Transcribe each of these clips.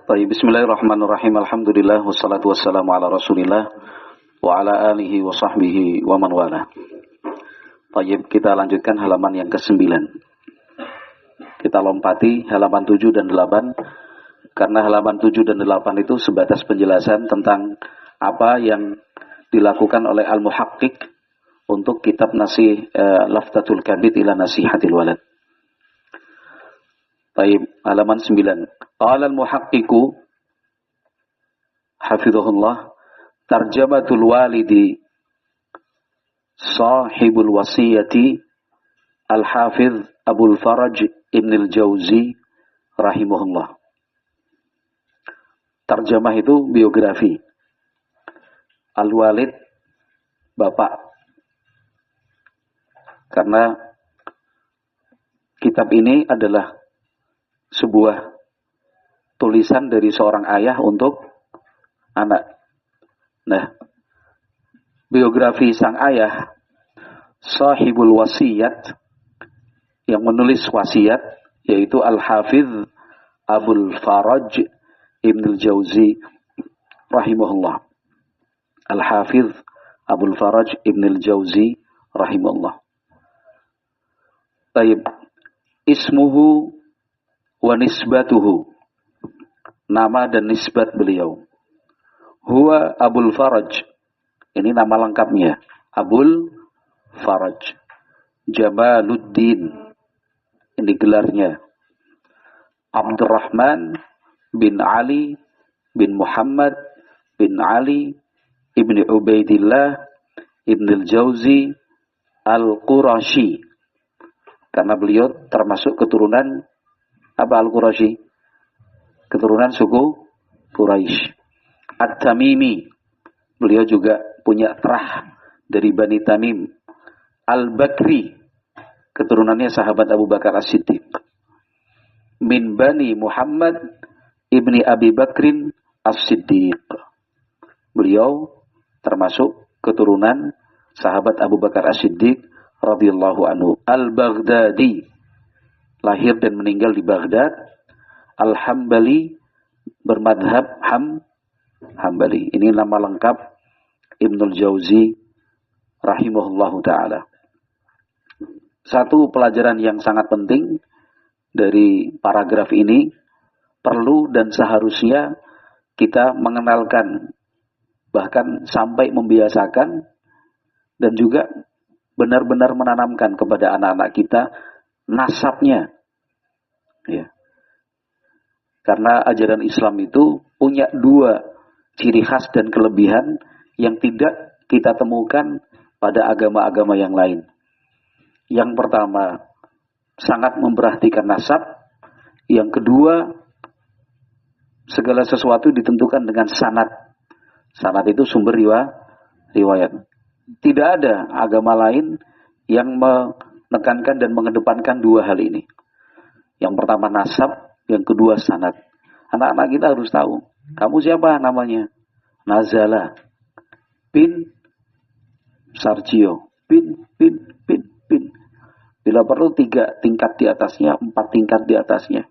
Baik, bismillahirrahmanirrahim. Alhamdulillah wassalatu wassalamu ala Rasulillah wa ala alihi wa sahbihi wa man wala. Baik, kita lanjutkan halaman yang ke-9. Kita lompati halaman 7 dan 8 karena halaman 7 dan 8 itu sebatas penjelasan tentang apa yang dilakukan oleh al-muhaqqiq untuk kitab Laftatul Kabid ila Nasihatil Walad. Baik, halaman 9. Qala al-muhaqqiqu hafizahullah tarjamatul walidi sahibul wasiyati al-hafiz Abul Faraj Ibn al-Jauzi rahimahullah. Tarjamah itu biografi. Al-walid bapak. Karena kitab ini adalah sebuah tulisan dari seorang ayah untuk anak. Nah, biografi sang ayah, sahibul wasiyat, yang menulis wasiat, yaitu Al-Hafidh Abul Faraj Ibn al-Jauzi rahimahullah. Al-Hafidh Abul Faraj Ibn al-Jauzi rahimahullah. Taib. Ismuhu wa nisbatuhu, nama dan nisbat beliau. Huwa Abul Faraj, ini nama lengkapnya, Abul Faraj Jamaluddin, ini gelarnya. Abdurrahman bin Ali bin Muhammad bin Ali ibni Ubaidillah ibn al-Jauzi al-Qurashi, karena beliau termasuk keturunan apa Al-Qurashi? Keturunan suku Quraisy. At-Tamimi, beliau juga punya terah dari Bani Tamim. Al-Bakri, keturunannya sahabat Abu Bakar As-Siddiq. Min Bani Muhammad ibni Abi Bakrin As-Siddiq. Beliau termasuk keturunan sahabat Abu Bakar As-Siddiq radhiyallahu anhu. Al-Baghdadi, lahir dan meninggal di Baghdad. Al-Hambali, bermadhab Hambali. Ini nama lengkap Ibnul Jauzi rahimahullahu ta'ala. Satu pelajaran yang sangat penting dari paragraf ini, perlu dan seharusnya kita mengenalkan, bahkan sampai membiasakan, dan juga benar-benar menanamkan kepada anak-anak kita nasabnya. Ya. Karena ajaran Islam itu punya dua ciri khas dan kelebihan yang tidak kita temukan pada agama-agama yang lain. Yang pertama, sangat memperhatikan nasab. Yang kedua, segala sesuatu ditentukan dengan sanad. Sanad itu sumber riwayat. Tidak ada agama lain yang menekankan dan mengedepankan dua hal ini. Yang pertama nasab, yang kedua sanad. Anak-anak kita harus tahu, kamu siapa namanya? Nazala bin Sargio bin. Bila perlu 3 tingkat di atasnya, 4 tingkat di atasnya.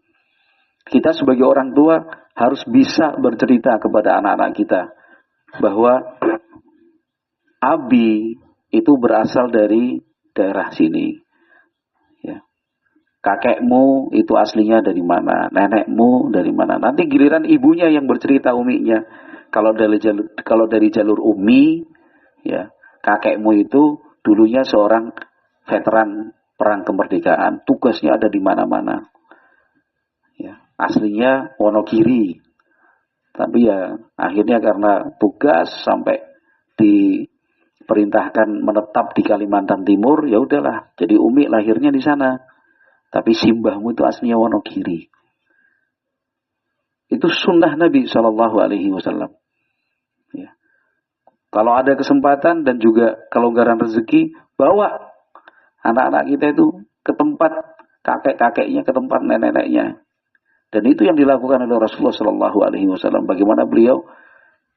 Kita sebagai orang tua harus bisa bercerita kepada anak-anak kita bahwa Abi itu berasal dari daerah sini. Ya. Kakekmu itu aslinya dari mana? Nenekmu dari mana? Nanti giliran ibunya yang bercerita, uminya. Kalau dari jalur umi, ya, kakekmu itu dulunya seorang veteran perang kemerdekaan, tugasnya ada di mana-mana. Ya, aslinya Wonogiri. Tapi ya akhirnya karena tugas sampai diperintahkan menetap di Kalimantan Timur, ya udahlah, jadi umi lahirnya di sana. Tapi simbahmu itu aslinya Wonogiri. Itu sunnah Nabi SAW. Ya. Kalau ada kesempatan dan juga kelonggaran rezeki, bawa anak-anak kita itu ke tempat kakek-kakeknya, ke tempat nenek-neneknya. Dan itu yang dilakukan oleh Rasulullah SAW. Bagaimana beliau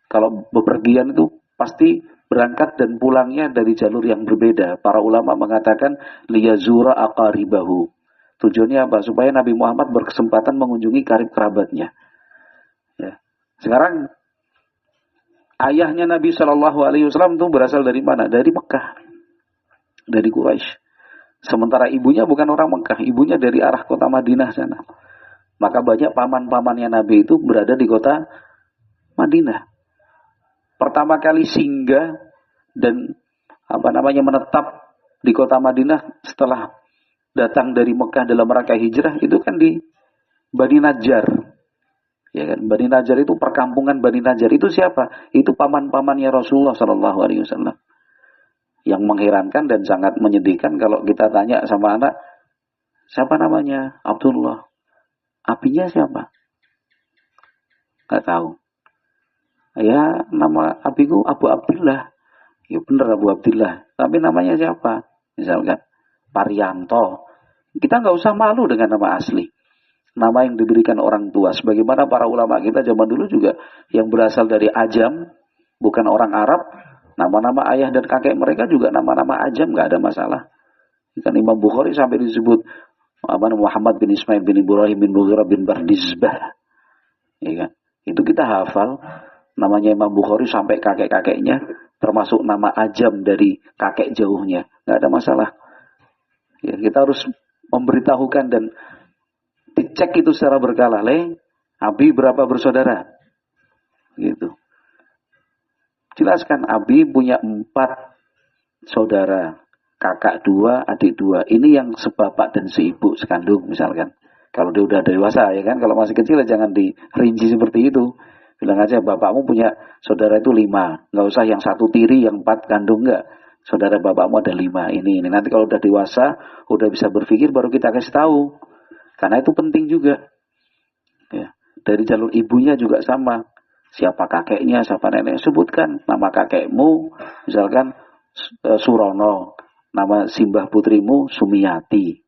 kalau bepergian itu pasti berangkat dan pulangnya dari jalur yang berbeda. Para ulama mengatakan liyazura aqaribahu. Tujuannya apa? Supaya Nabi Muhammad berkesempatan mengunjungi karib kerabatnya. Sekarang ayahnya Nabi Shallallahu Alaihi Wasallam itu berasal dari mana? Dari Mekah, dari Quraisy. Sementara ibunya bukan orang Mekah, ibunya dari arah kota Madinah sana. Maka banyak paman-pamannya Nabi itu berada di kota Madinah. Pertama kali singgah dan menetap di kota Madinah setelah datang dari Mekah dalam rangka hijrah itu kan di Bani Najjar. Ya kan, Bani Najjar itu perkampungan Bani Najjar itu siapa? Itu paman-pamannya Rasulullah Shallallahu Alaihi Wasallam. Yang mengherankan dan sangat menyedihkan kalau kita tanya sama anak, siapa namanya? Abdullah. Abinya siapa? Gak tahu. Ya, nama abiku Abu Abdillah. Ya benar Abu Abdillah. Tapi namanya siapa? Misalkan Parianto. Kita nggak usah malu dengan nama asli. Nama yang diberikan orang tua. Sebagaimana para ulama kita zaman dulu juga yang berasal dari Ajam, bukan orang Arab, nama-nama ayah dan kakek mereka juga nama-nama Ajam, nggak ada masalah. Kan Imam Bukhari sampai disebut Muhammad bin Ismail bin Ibrahim bin Mughirah bin Bardizbah. Ya kan? Itu kita hafal namanya Imam Bukhari sampai kakek-kakeknya, termasuk nama Ajam dari kakek jauhnya, nggak ada masalah. Ya, kita harus memberitahukan dan dicek itu secara berkala. Abi berapa bersaudara? Gitu. Jelaskan, Abi punya 4 saudara, kakak 2, adik 2. Ini yang sebapak dan seibu sekandung misalkan. Kalau dia udah dewasa ya kan, kalau masih kecil jangan dirinci seperti itu. Bilang aja bapakmu punya saudara itu 5. Nggak usah yang 1 tiri, yang 4 kandung, enggak. Saudara bapakmu ada 5. Ini. Nanti kalau udah dewasa, udah bisa berpikir, baru kita kasih tahu. Karena itu penting juga. Ya. Dari jalur ibunya juga sama. Siapa kakeknya, siapa neneknya. Sebutkan nama kakekmu, misalkan Surono. Nama simbah putrimu Sumiyati.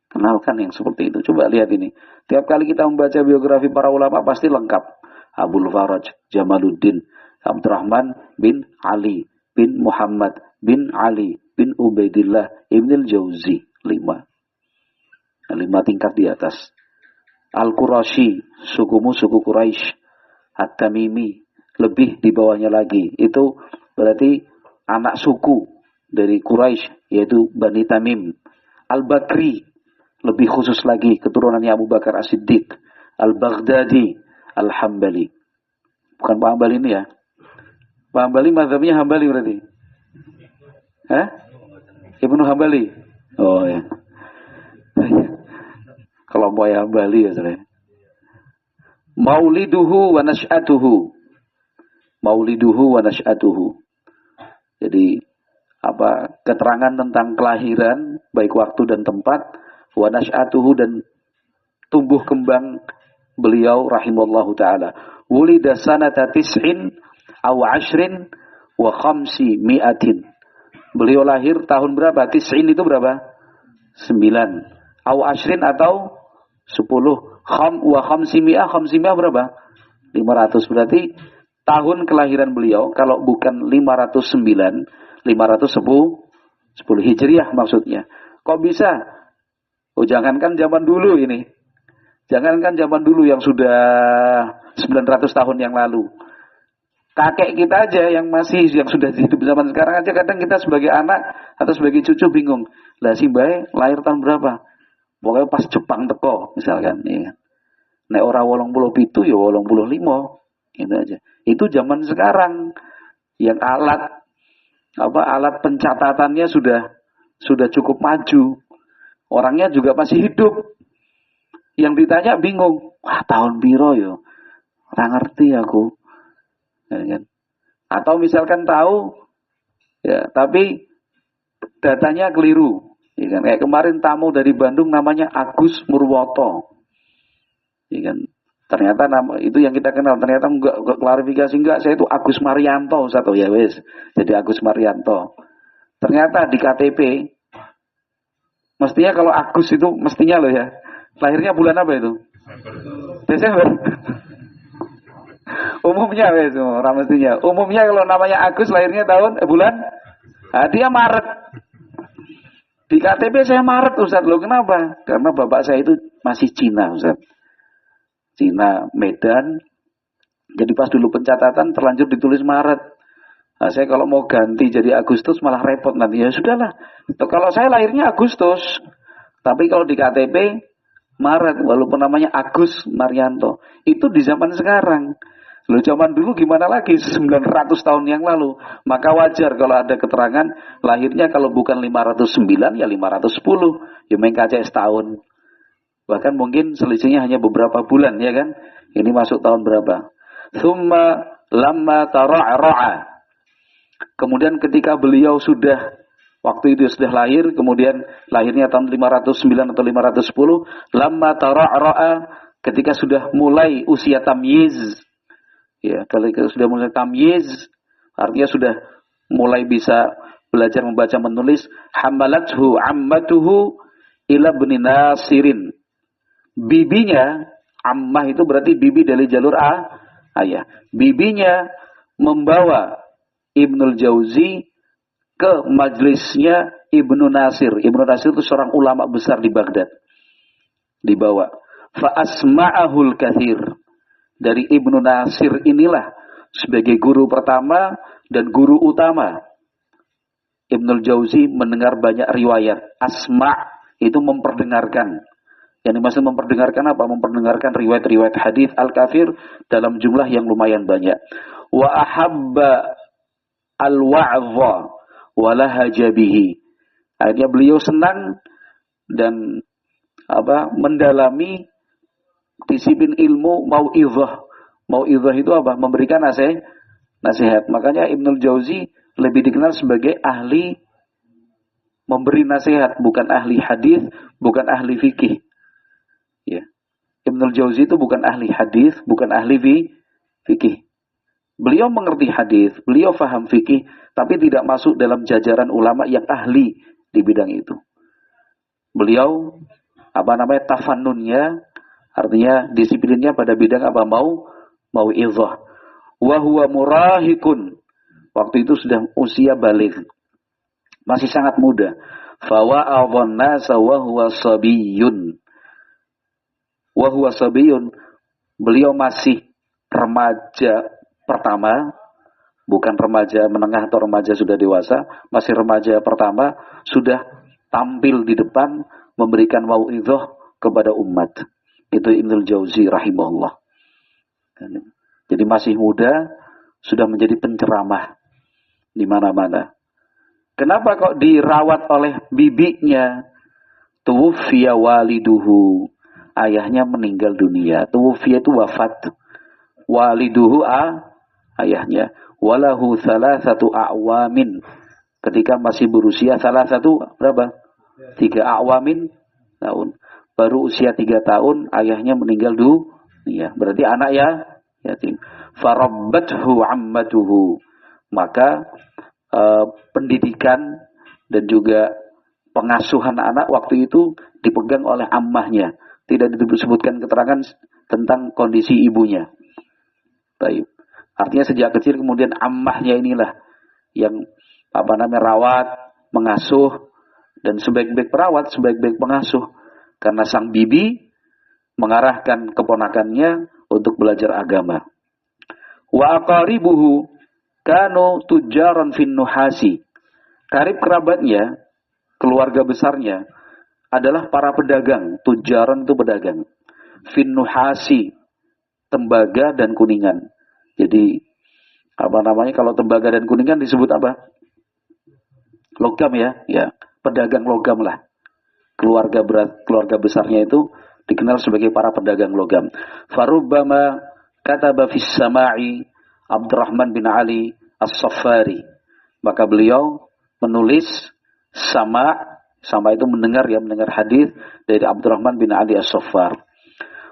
Kenalkan yang seperti itu. Coba lihat ini. Tiap kali kita membaca biografi para ulama, pasti lengkap. Abul Faraj, Jamaluddin, Abdurrahman bin Ali, bin Muhammad, bin Ali, bin Ubaidillah, Ibnul Jauzi. 5 tingkat di atas. Al-Qurashi, sukumu suku Quraisy. At-Tamimi, lebih di bawahnya lagi. Itu berarti anak suku dari Quraisy, yaitu Bani Tamim. Al-Bakri, lebih khusus lagi keturunannya Abu Bakar As-Siddiq. Al-Baghdadi, Al-Hambali. Bukan Pak Hambali ini ya. Pak Hambali mazhabnya Hambali berarti. Hah? Ibnu Hambali. Oh ya. Kelompok Hambali ya saudara. Mauliduhu wa nash'atuhu. Mauliduhu wa nash'atuhu. Jadi keterangan tentang kelahiran baik waktu dan tempat, wa nash'atuhu dan tumbuh kembang beliau rahimallahu taala. Wulida sanata 9 aw 10 wa 500. Beliau lahir tahun berapa? 9 itu berapa? 9. Aw 10 atau 10. Wa 500 berapa? 500. Berarti tahun kelahiran beliau kalau bukan 509, 510 Hijriah maksudnya. Kok bisa? Oh, jangankan zaman dulu ini. Jangankan zaman dulu yang sudah 900 tahun yang lalu. Kakek kita aja yang sudah hidup zaman sekarang aja kadang kita sebagai anak atau sebagai cucu bingung. Lah si Mbah lahir tahun berapa? Pokoknya pas Jepang teko misalkan. Ya. Nek ora 87 ya 85. Itu aja. Itu zaman sekarang yang alat pencatatannya sudah cukup maju. Orangnya juga masih hidup. Yang ditanya bingung. Wah, tahun piro yo? Ora ngerti aku. Ya, kan? Atau misalkan tahu ya, tapi datanya keliru. Ya, kan? Kayak kemarin tamu dari Bandung namanya Agus Murwoto. Ya, kan? Ternyata nama itu yang kita kenal, ternyata enggak klarifikasi enggak, saya itu Agus Marianto satu ya wes. Jadi Agus Marianto. Ternyata di KTP mestinya kalau Agus itu mestinya loh ya. Lahirnya bulan apa itu? Desember. Umumnya wes orang mestinya. Umumnya kalau namanya Agus lahirnya bulan dia Maret. Di KTP saya Maret Ustaz. Loh kenapa? Karena bapak saya itu masih Cina Ustaz. Cina, Medan, Jadi pas dulu pencatatan terlanjur ditulis Maret. Nah, saya kalau mau ganti jadi Agustus malah repot nanti. Ya sudahlah. Kalau saya lahirnya Agustus, tapi kalau di KTP Maret, walaupun namanya Agus Marianto. Itu di zaman sekarang. Loh, zaman dulu gimana lagi? 900 tahun yang lalu. Maka wajar kalau ada keterangan lahirnya kalau bukan 509 ya 510. Ya main kaca setahun. Bahkan mungkin selisihnya hanya beberapa bulan, ya kan? Ini masuk tahun berapa? Thumma lamma tara'ra'a. Kemudian ketika beliau sudah, waktu itu sudah lahir, kemudian lahirnya tahun 509 atau 510, lamma tara'ra'a, ketika sudah mulai usia tamyiz. Ya, ketika sudah mulai tamyiz, artinya sudah mulai bisa belajar membaca menulis, hamalathu ammatuhu ila ibn Nasirin. Bibinya, ammah itu berarti bibi dari jalur ayah. Bibinya membawa Ibnul Jauzi ke majlisnya Ibnu Nasir. Ibnu Nasir itu seorang ulama besar di Baghdad. Dibawa. Fa asma'ahul kathir. Dari Ibnu Nasir inilah sebagai guru pertama dan guru utama. Ibnul Jauzi mendengar banyak riwayat. Asma' itu memperdengarkan. Yang dimaksud memperdengarkan apa? Memperdengarkan riwayat-riwayat hadis al-kafir dalam jumlah yang lumayan banyak. Wa ahabba al-wa'dha wa lahaja bihi. Akhirnya beliau senang dan mendalami disiplin ilmu mau'izah. Mau'izah itu apa? Memberikan nasihat. Makanya Ibnul Jauzi lebih dikenal sebagai ahli memberi nasihat, bukan ahli hadis, bukan ahli fikih. Ya. Ibnul Jauzi itu bukan ahli hadis, bukan ahli fikih. Beliau mengerti hadis, beliau faham fikih, tapi tidak masuk dalam jajaran ulama yang ahli di bidang itu. Beliau tafannunnya, artinya disiplinnya pada bidang apa? Mau'izah. Wa huwa murahikun. Waktu itu sudah usia baligh. Masih sangat muda. Fawa'adhan nasa wa huwa sabiyyun. Wa huwa sabiyyun. Beliau masih remaja pertama, bukan remaja menengah atau remaja sudah dewasa, masih remaja pertama, sudah tampil di depan memberikan mau'izah kepada umat. Itu Ibnul Jauzi rahimahullah. Jadi masih muda, sudah menjadi penceramah di mana-mana. Kenapa kok dirawat oleh bibinya? Tuwfiya waliduhu. Ayahnya meninggal dunia. Tuwfiya itu wafat. Waliduhu ayahnya. Walahu salasatu a'wamin. Ketika masih berusia berapa? 3 a'wamin tahun. Baru usia 3 tahun ayahnya meninggal dunia. Berarti anak yatim. Farabbathu ammatuhu. Maka pendidikan dan juga pengasuhan anak waktu itu dipegang oleh ammahnya. Tidak disebutkan keterangan tentang kondisi ibunya. Baik. Artinya sejak kecil kemudian ammahnya inilah yang rawat, mengasuh, dan sebaik-baik perawat, sebaik-baik pengasuh. Karena sang bibi mengarahkan keponakannya untuk belajar agama. Wa aqaribuhu kanu tujaran fin nuhasi. Karib kerabatnya, keluarga besarnya adalah para pedagang. Tujaran itu pedagang. Fin nuhasi, tembaga dan kuningan. Jadi kalau tembaga dan kuningan disebut apa? Logam ya, pedagang logam lah. Keluarga besarnya itu dikenal sebagai para pedagang logam. Farubbama kataba fis sama'i Abdurrahman bin Ali As-Saffari. Maka beliau menulis sama itu mendengar hadis dari Abdurrahman bin Ali As-Saffar.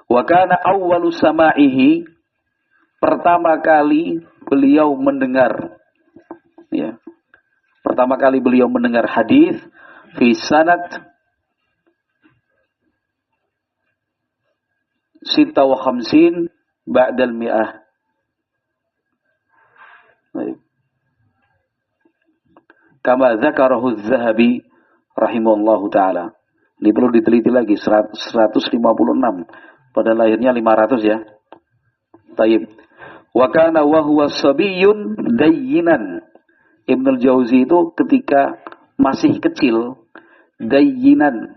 Wa kana awwalu sama'ihi, pertama kali beliau mendengar hadis fi sanad 56 ba'dal mi'ah. Kama dzakarahu Az-Zahabi rahimahullahu taala. Ini perlu diteliti lagi 156. Pada lahirnya 500 ya. Taib. Wa kana wa huwa sabiyyun dayyinan. Ibnul Jauzi itu ketika masih kecil, dayyinan,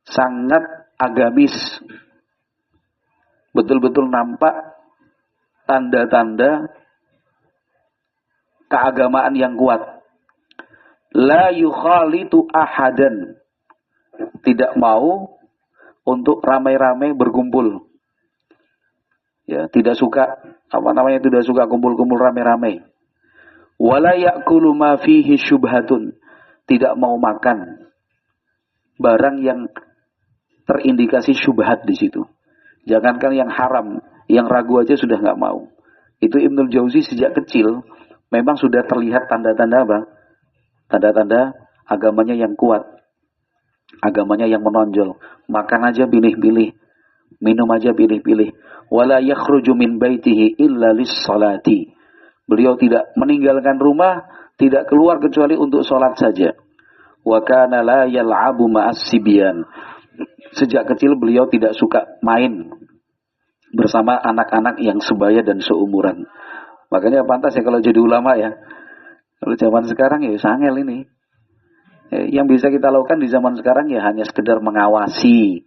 sangat agamis. Betul-betul nampak tanda-tanda keagamaan yang kuat. La yukhalitu ahadan. Tidak mau untuk ramai-ramai berkumpul. Ya, tidak suka tidak suka kumpul-kumpul ramai-ramai. Wala ya'kulu ma fihi syubhatun. Tidak mau makan barang yang terindikasi syubhat di situ. Jangankan yang haram, yang ragu aja sudah nggak mau. Itu Ibnul Jauzi sejak kecil memang sudah terlihat tanda-tanda apa? Tanda-tanda agamanya yang kuat. Agamanya yang menonjol. Makan aja pilih-pilih. Minum aja pilih-pilih. Wala yakhruju min baitihi illa lis-salati. Beliau tidak meninggalkan rumah, tidak keluar kecuali untuk sholat saja. Wa kana la yal'abu ma'as sibyan. Sejak kecil beliau tidak suka main bersama anak-anak yang sebaya dan seumuran. Makanya pantas ya kalau jadi ulama ya. Kalau zaman sekarang ya sangel ini. Yang bisa kita lakukan di zaman sekarang ya hanya sekedar mengawasi,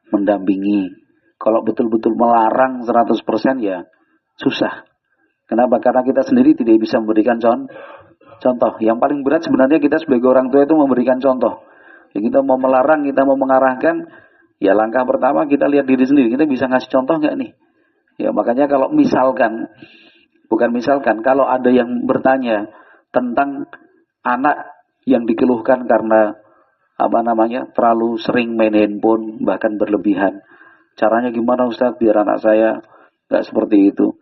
mendampingi. Kalau betul-betul melarang 100% ya susah. Kenapa? Karena kita sendiri tidak bisa memberikan contoh. Yang paling berat sebenarnya kita sebagai orang tua itu memberikan contoh. Ya, kita mau melarang, kita mau mengarahkan, ya langkah pertama kita lihat diri sendiri. Kita bisa ngasih contoh nggak nih? Ya makanya kalau kalau ada yang bertanya tentang anak yang dikeluhkan karena terlalu sering main handphone, bahkan berlebihan. Caranya gimana Ustaz biar anak saya nggak seperti itu?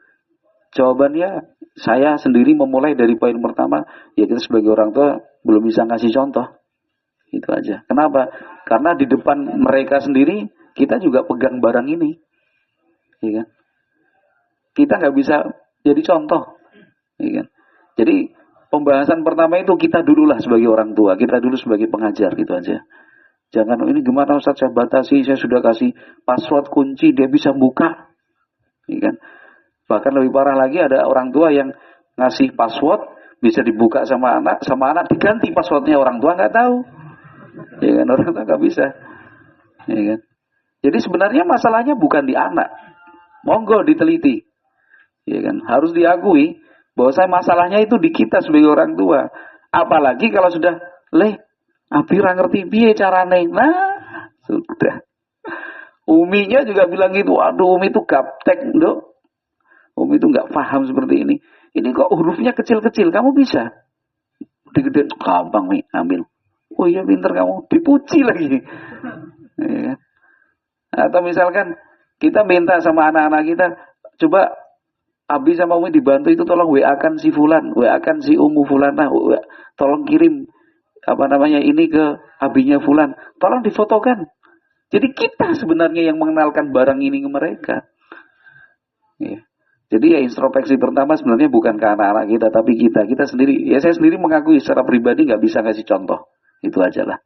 Jawabannya saya sendiri memulai dari poin pertama, ya kita sebagai orang tua belum bisa ngasih contoh. Itu aja. Kenapa? Karena di depan mereka sendiri kita juga pegang barang ini. Ya kan? Kita nggak bisa jadi contoh. Ya kan? Jadi pembahasan pertama itu kita dululah sebagai orang tua, kita dulu sebagai pengajar, gitu aja. Jangan ini gimana Ustaz saya batasi, saya sudah kasih password kunci dia bisa buka. Ya kan? Bahkan lebih parah lagi ada orang tua yang ngasih password bisa dibuka sama anak diganti passwordnya orang tua nggak tahu. Ya kan, orang tua nggak bisa. Ya kan? Jadi sebenarnya masalahnya bukan di anak. Monggo diteliti. Ya kan? Harus diakui bahwa masalahnya itu di kita sebagai orang tua. Apalagi kalau sudah abi ra ngerti piye carane. Nah, sudah. Uminya juga bilang gitu. Aduh, Umi itu gaptek, Nduk. Umi itu nggak paham seperti ini. Ini kok hurufnya kecil-kecil, kamu bisa? Gede-gede, gampang nih, ambil. Oh iya pinter kamu, dipuji lagi. Ya. Atau misalkan kita minta sama anak-anak kita, coba Abi sama Umi dibantu itu tolong WA-kan si Fulan, WA-kan si Umu Fulanah, tolong kirim ini ke Abinya Fulan, tolong difotokan. Jadi kita sebenarnya yang mengenalkan barang ini ke mereka. Ya. Jadi ya introspeksi pertama sebenarnya bukan ke anak-anak kita, tapi kita sendiri. Ya saya sendiri mengakui secara pribadi nggak bisa ngasih contoh, itu aja lah.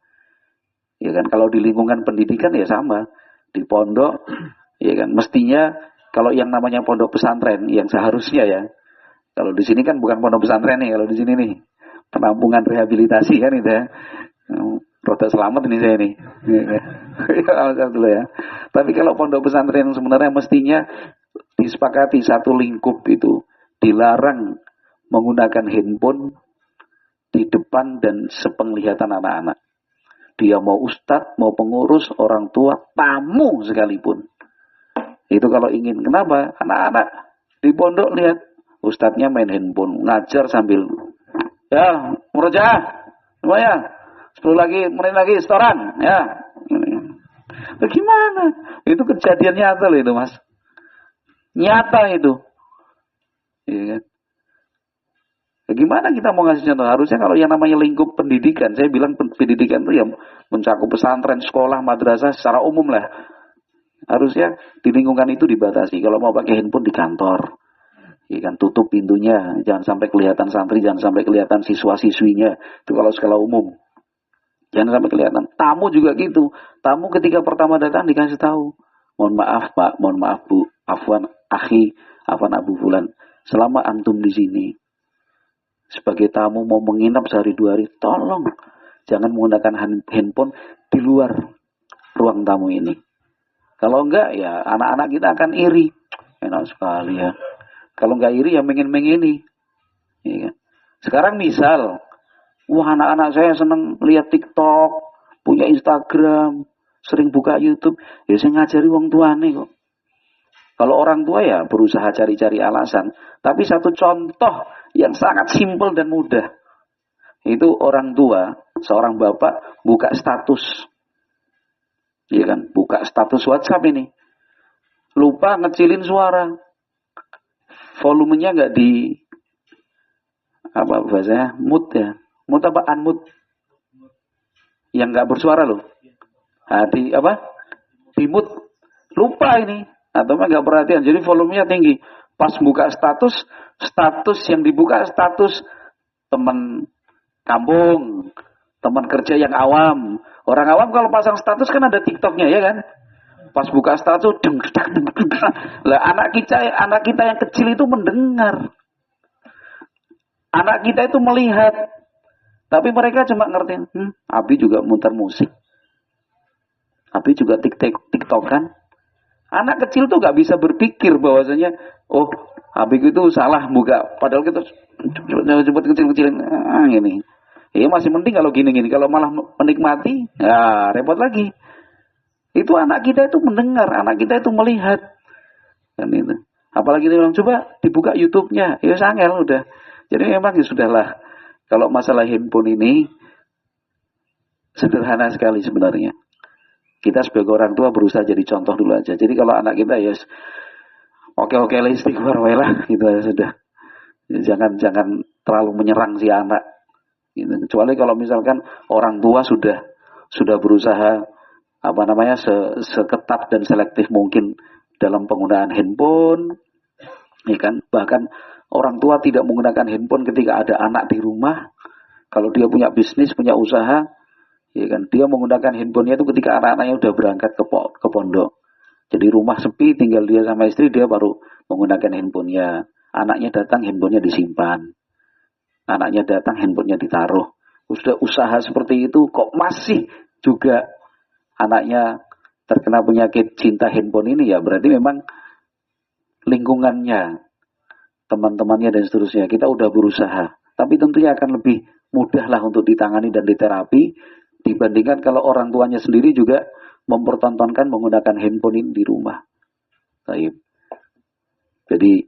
Ya kan kalau di lingkungan pendidikan ya sama, di pondok, ya kan mestinya kalau yang namanya pondok pesantren yang seharusnya ya. Kalau di sini kan bukan pondok pesantren nih, kalau di sini nih penampungan rehabilitasi kan itu ya. Roda selamat ini saya nih. Ya, dulu ya. Tapi kalau pondok pesantren sebenarnya mestinya disepakati satu lingkup itu dilarang menggunakan handphone di depan dan sepenglihatan anak-anak. Dia mau ustadz, mau pengurus, orang tua, tamu sekalipun. Itu kalau ingin. Kenapa? Anak-anak di pondok lihat ustadznya main handphone, ngajar sambil ya, murojaah semuanya. 10 menit lagi setoran ya. Bagaimana? Itu kejadian nyata loh itu Mas. Nyata itu. Ya kan? Bagaimana kita mau ngasih contoh? Harusnya kalau yang namanya lingkup pendidikan, saya bilang pendidikan itu ya mencakup pesantren, sekolah, madrasah secara umum lah. Harusnya di lingkungan itu dibatasi. Kalau mau pakai handphone di kantor, ya kan tutup pintunya, jangan sampai kelihatan santri, jangan sampai kelihatan siswa-siswinya. Itu kalau skala umum. Jangan sampai kelihatan. Tamu juga gitu. Tamu ketika pertama datang dikasih tahu. Mohon maaf Pak, mohon maaf Bu, afwan akhi, afwan Abu Fulan. selama antum di sini sebagai tamu mau menginap sehari 2 hari, tolong jangan menggunakan handphone di luar ruang tamu ini. Kalau enggak ya anak-anak kita akan iri. Enak sekali ya. Kalau enggak iri ya mengen-mengeni. Ya. Sekarang misal, wah anak-anak saya seneng lihat TikTok, punya Instagram, sering buka YouTube, ya saya ngajari wong tuane kok. Kalau orang tua ya berusaha cari-cari alasan. Tapi satu contoh yang sangat simpel dan mudah. Itu orang tua, seorang bapak buka status. Iya kan, buka status WhatsApp ini. Lupa ngecilin suara. Volumenya nggak di apa bahasanya? Mute ya. Mute apa unmute? Yang nggak bersuara loh. Nah, di apa? Di mute. Lupa ini. Atau nggak perhatian. Jadi volumenya tinggi. Pas buka status yang dibuka status teman kampung, teman kerja yang awam. Orang awam kalau pasang status kan ada TikToknya ya kan? Pas buka status, lah anak kita yang kecil itu mendengar. Anak kita itu melihat. Tapi mereka cuma ngerti, Abi juga muter musik. Abi juga TikTokan. Anak kecil tuh gak bisa berpikir bahwasanya, oh, Abi itu salah buka. Padahal kita cepet kecil-kecilin. Gini. Ya masih mending kalau gini-gini. Kalau malah menikmati, ya repot lagi. Itu anak kita itu mendengar, anak kita itu melihat. Dan itu. Apalagi dia bilang, coba dibuka YouTube-nya. Ya sangel udah. Jadi memang ya sudahlah. Kalau masalah handphone ini, sederhana sekali sebenarnya. Kita sebagai orang tua berusaha jadi contoh dulu aja. Jadi kalau anak kita ya oke lah istighfar lah gitu ya sudah. Jangan terlalu menyerang si anak. Gitu. Kecuali kalau misalkan orang tua sudah berusaha seketat dan selektif mungkin dalam penggunaan handphone, ya kan? Bahkan orang tua tidak menggunakan handphone ketika ada anak di rumah. Kalau dia punya bisnis, punya usaha, ya kan? Dia menggunakan handphonenya itu ketika anak-anaknya udah berangkat ke pondok. Jadi rumah sepi, tinggal dia sama istri, dia baru menggunakan handphonenya. Anaknya datang, handphonenya disimpan. Anaknya datang, handphonenya ditaruh. Sudah usaha seperti itu, kok masih juga anaknya terkena penyakit cinta handphone ini, ya berarti memang lingkungannya, teman-temannya dan seterusnya, kita udah berusaha. Tapi tentunya akan lebih mudah lah untuk ditangani dan diterapi dibandingkan kalau orang tuanya sendiri juga mempertontonkan menggunakan handphone ini di rumah. Baik. Jadi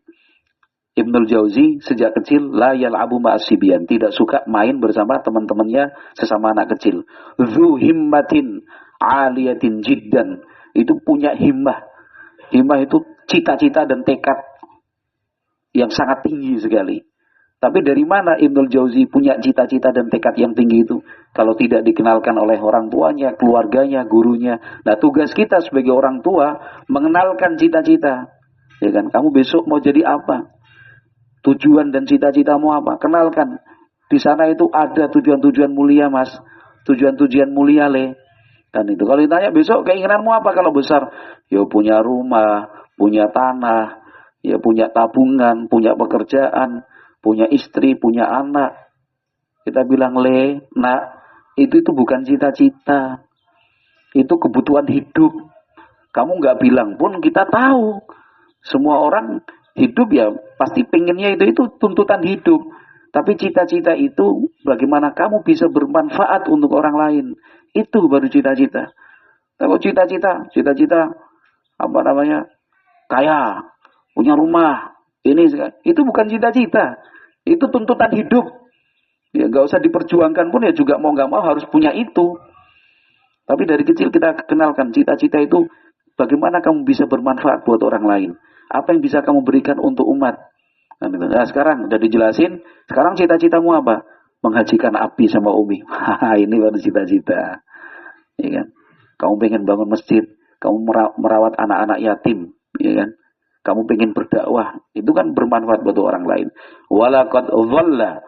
Ibnul Jauzi sejak kecil la yal'abu ma'asibyan, tidak suka main bersama teman-temannya sesama anak kecil. Dzu himmatin 'aliyatin jiddan, itu punya himmah. Himmah itu cita-cita dan tekad yang sangat tinggi sekali. Tapi dari mana Ibnul Jauzi punya cita-cita dan tekad yang tinggi itu? Kalau tidak dikenalkan oleh orang tuanya, keluarganya, gurunya. Nah, tugas kita sebagai orang tua mengenalkan cita-cita. Ya kan? Kamu besok mau jadi apa? Tujuan dan cita-citamu apa? Kenalkan. Di sana itu ada tujuan-tujuan mulia, Mas. Tujuan-tujuan mulia, Le. Dan itu kalau ditanya besok keinginanmu apa kalau besar? Ya punya rumah, punya tanah, ya punya tabungan, punya pekerjaan, punya istri, punya anak. Kita bilang, Le, nak, itu bukan cita-cita. Itu kebutuhan hidup. Kamu nggak bilang pun kita tahu. Semua orang hidup ya pasti pengennya itu tuntutan hidup. Tapi cita-cita itu bagaimana kamu bisa bermanfaat untuk orang lain. Itu baru cita-cita. Kalau cita-cita kaya, punya rumah, itu bukan cita-cita. Itu tuntutan hidup. Ya nggak usah diperjuangkan pun ya juga mau nggak mau harus punya itu. Tapi dari kecil kita kenalkan cita-cita itu bagaimana kamu bisa bermanfaat buat orang lain. Apa yang bisa kamu berikan untuk umat. Nah sekarang udah dijelasin. Sekarang cita-citamu apa? Menghajikan Abi sama Umi. Ini baru cita-cita. Ya kan? Kamu pengen bangun masjid. Kamu merawat anak-anak yatim. Ya kan? Kamu pengen berdakwah. Itu kan bermanfaat buat orang lain. Walaqad dhalla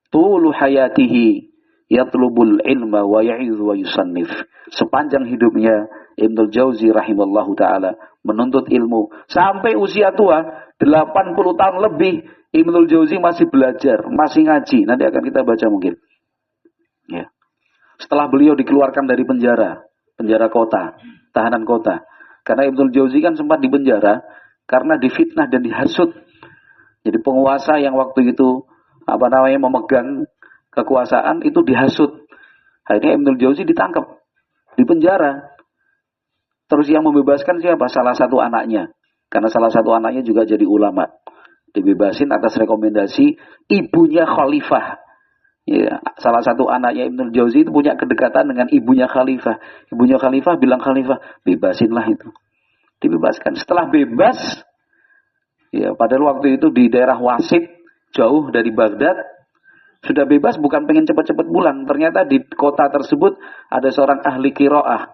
tulu hayatihi yatlubul ilma wa ya'izu wa yusannif. Sepanjang hidupnya Ibnul Jauzi rahimallahu taala menuntut ilmu sampai usia tua 80 tahun lebih. Ibnul Jauzi masih belajar, masih ngaji. Nanti akan kita baca mungkin. Ya. Setelah beliau dikeluarkan dari penjara kota, tahanan kota. Karena Ibnul Jauzi kan sempat dipenjara karena difitnah dan dihasut. Jadi penguasa yang waktu itu memegang kekuasaan itu dihasut. Akhirnya Ibnul Jauzi ditangkap, dipenjara. Terus yang membebaskan siapa? Salah satu anaknya. Karena salah satu anaknya juga jadi ulama. Dibebasin atas rekomendasi ibunya khalifah. Ya, salah satu anaknya Ibnul Jauzi itu punya kedekatan dengan ibunya khalifah. Ibunya khalifah bilang khalifah, bebasinlah itu. Dibebaskan. Setelah bebas, ya padahal waktu itu di daerah Wasit, jauh dari Baghdad, sudah bebas bukan pengen cepat-cepat pulang. Ternyata di kota tersebut ada seorang ahli qiraah.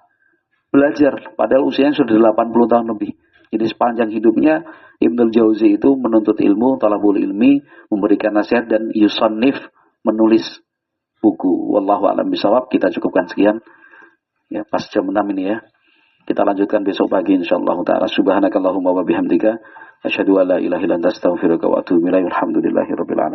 Belajar, padahal usianya sudah 80 tahun lebih. Jadi sepanjang hidupnya Ibnul Jauzi itu menuntut ilmu, talabul ilmi, memberikan nasihat dan yusannif, menulis buku. Wallahu a'lam bishawab. Kita cukupkan sekian. Ya, pas jam 6 ini ya. Kita lanjutkan besok pagi insyaallah taala. Subhanakallahumma wa bihamdika asyhadu an la ilaha illa anta astaghfiruka wa atubu ilaik. Alhamdulillahirabbil alamin.